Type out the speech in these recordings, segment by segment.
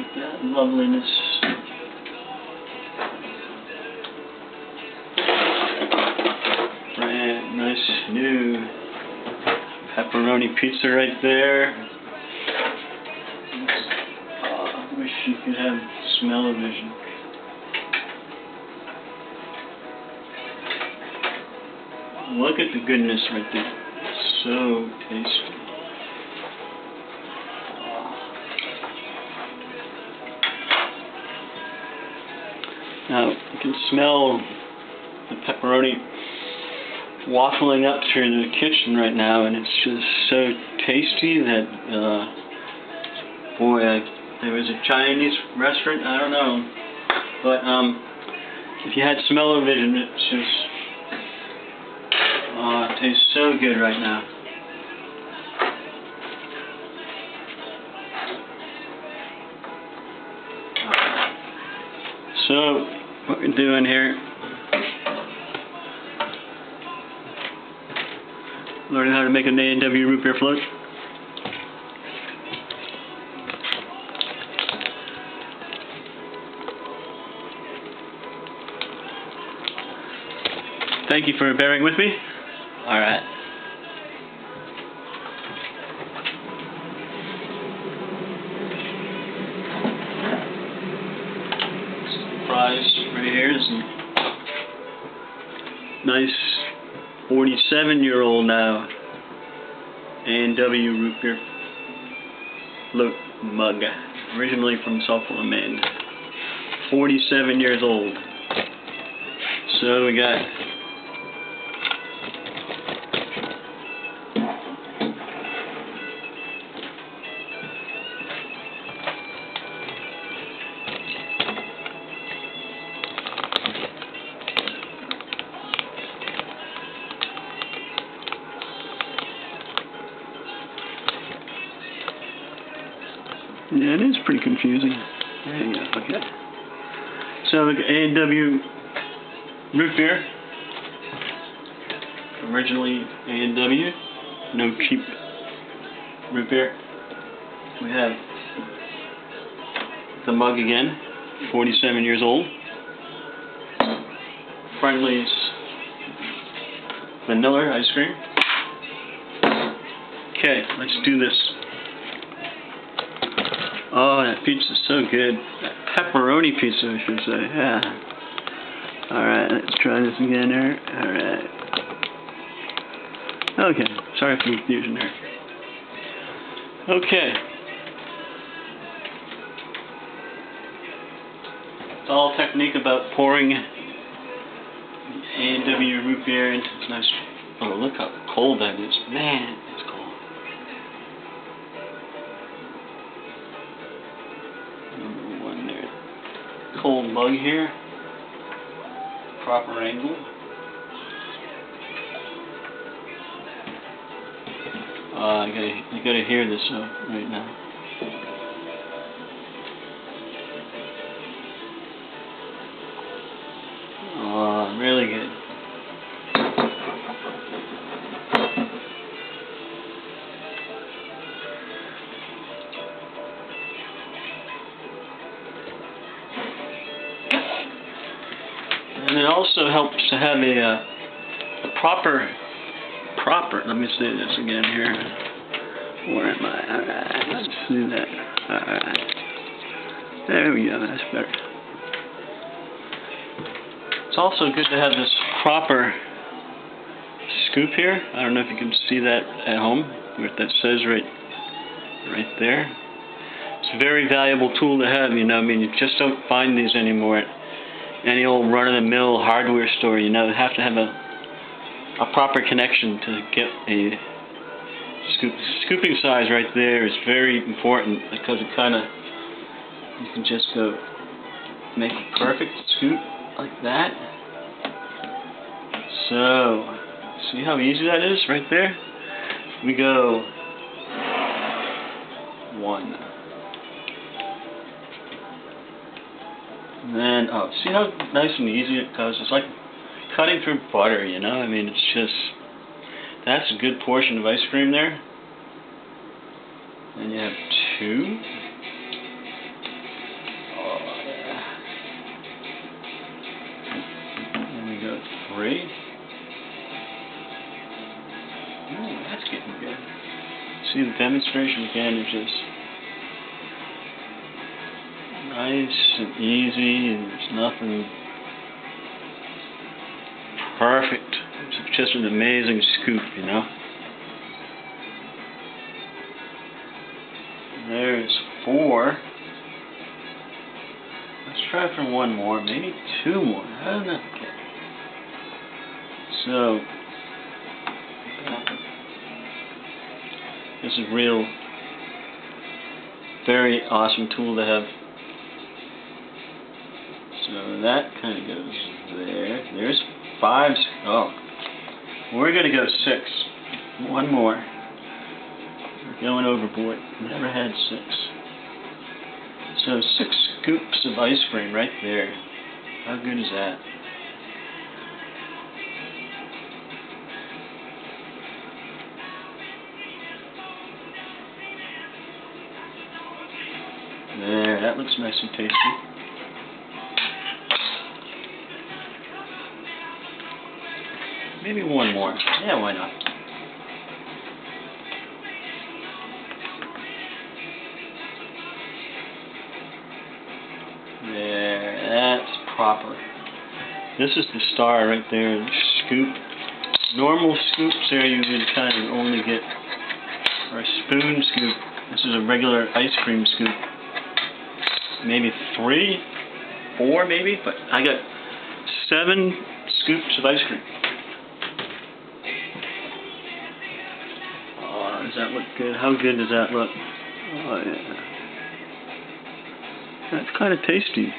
at that loveliness. Brand nice new pepperoni pizza right there. I wish you could have smell-o-vision. Look at the goodness right there. So tasty. Now you can smell the pepperoni waffling up through the kitchen right now, and it's just so tasty that, boy, there was a Chinese restaurant, I don't know, but if you had smell-o-vision, it's just, it tastes so good right now. So, what we're doing here, learning how to make an A&W root beer float. Thank you for bearing with me. Alright. Prize right here is a nice 47-year-old now A&W root beer float mug, originally from South Florida, Maine. 47 years old. So we got yeah, it is pretty confusing. There you go, okay. So the A&W root beer, originally A&W, no cheap root beer. We have the mug again, 47 years old. Friendly's vanilla ice cream. Okay, let's do this. Oh, that pizza's so good. That pepperoni pizza, I should say. Yeah. Alright, let's try this again here. Alright. Okay, sorry for the confusion there. Okay. It's all technique about pouring A&W root beer into this nice... Oh, look how cold that is. Man, it's cold. Number one there. Cold mug here. Proper angle. You gotta hear this right now. Oh, really good. And it also helps to have a proper, let me say this again here. Where am I? Alright, let's do that. Alright. There we go, that's better. It's also good to have this proper scoop here. I don't know if you can see that at home, what that says right there. It's a very valuable tool to have, you know. I mean, you just don't find these anymore at any old run-of-the-mill hardware store. You know, you have to have a proper connection to get a scooping size right there is very important, because it kind of, you can just go make a perfect scoop like that. So, see how easy that is right there? We go 1. And then, oh, see how nice and easy it goes? It's like cutting through butter, you know? I mean, it's just, that's a good portion of ice cream there. And you have 2. see the demonstration again. It's just nice and easy, and there's nothing perfect. It's just an amazing scoop, you know. There's 4. Let's try for 1 more, maybe 2 more. I don't know. Okay. So this is real, very awesome tool to have. So that kind of goes there. There's 5. Oh, we're gonna go 6. 1 more. We're going overboard. Never had 6. So 6 scoops of ice cream right there. How good is that? There, that looks nice and tasty. Maybe 1 more. Yeah, why not? There, that's proper. This is the star right there, the scoop. Normal scoops there you would kind of only get, or a spoon scoop. This is a regular ice cream scoop. Maybe 3, 4 maybe, but I got 7 scoops of ice cream. Oh, does that look good? How good does that look? Oh yeah. That's kind of tasty.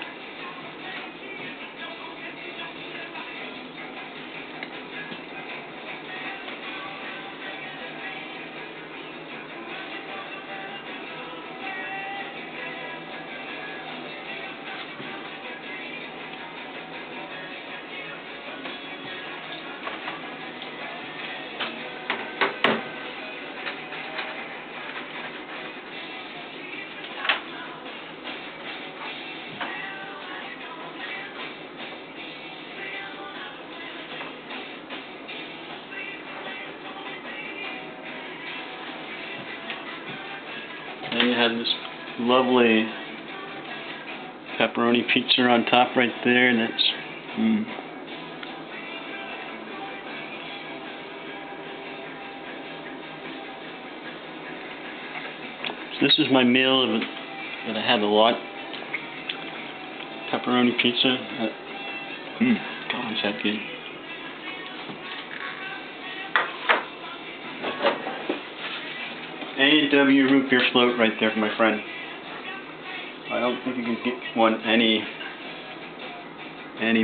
And you have this lovely pepperoni pizza on top right there, and that's So this is my meal that I had a lot. Pepperoni pizza. God, is that good? A&W root beer float right there for my friend. I don't think you can get one any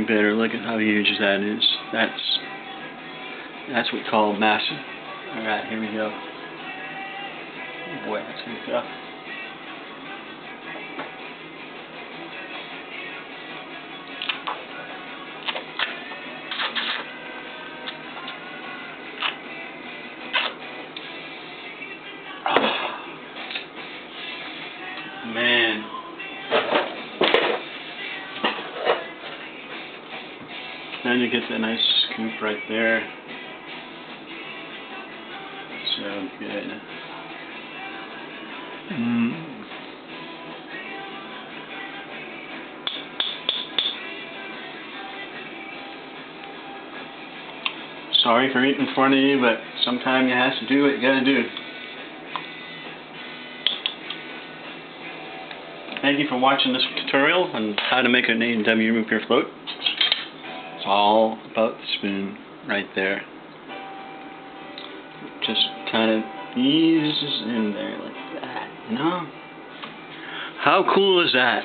better. Look at how huge that is. That's what we call massive. Alright, here we go. Oh boy, that's gonna go. Man. Then you get that nice scoop right there. So good. Sorry for eating in front of you, but sometimes you have to do what you gotta do. Thank you for watching this tutorial on how to make an A&W root beer float. It's all about the spoon right there. Just kind of eases in there like that, you know? How cool is that?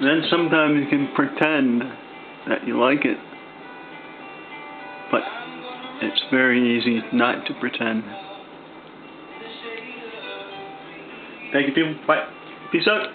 Then sometimes you can pretend that you like it, but it's very easy not to pretend. Thank you, people. Bye. Peace out.